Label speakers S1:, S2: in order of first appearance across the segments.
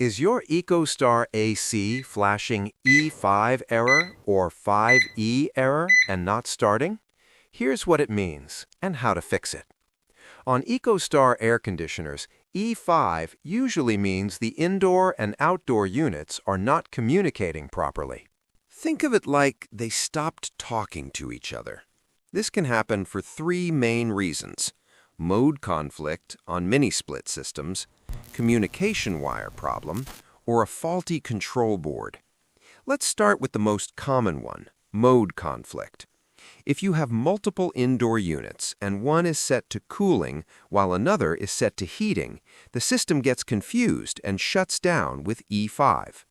S1: Is your EcoStar AC flashing E5 error or 5E error and not starting? Here's what it means and how to fix it. On EcoStar air conditioners, E5 usually means the indoor and outdoor units are not communicating properly.
S2: Think of it like they stopped talking to each other. This can happen for three main reasons: mode conflict on mini-split systems, communication wire problem, or a faulty control board. Let's start with the most common one, mode conflict. If you have multiple indoor units and one is set to cooling while another is set to heating, the system gets confused and shuts down with E5.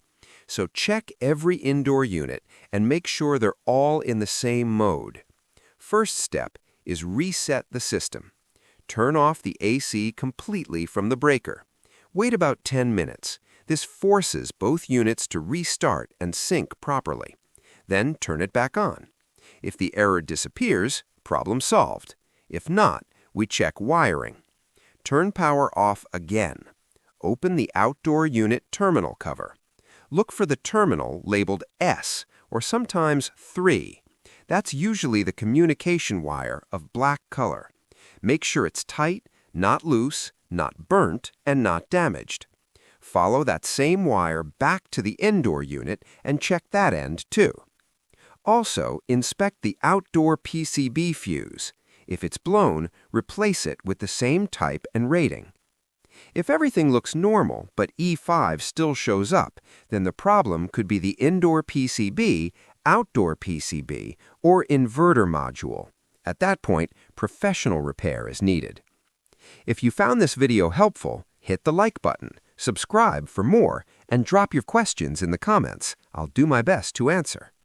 S2: So check every indoor unit and make sure they're all in the same mode. First step is reset the system. Turn off the AC completely from the breaker. Wait about 10 minutes. This forces both units to restart and sync properly. Then turn it back on. If the error disappears, problem solved. If not, we check wiring. Turn power off again. Open the outdoor unit terminal cover. Look for the terminal labeled S or sometimes 3. That's usually the communication wire of black color. Make sure it's tight, not loose, not burnt, and not damaged. Follow that same wire back to the indoor unit and check that end too. Also, inspect the outdoor PCB fuse. If it's blown, replace it with the same type and rating. If everything looks normal but E5 still shows up, then the problem could be the indoor PCB, outdoor PCB, or inverter module. At that point, professional repair is needed. If you found this video helpful, hit the like button, subscribe for more, and drop your questions in the comments. I'll do my best to answer.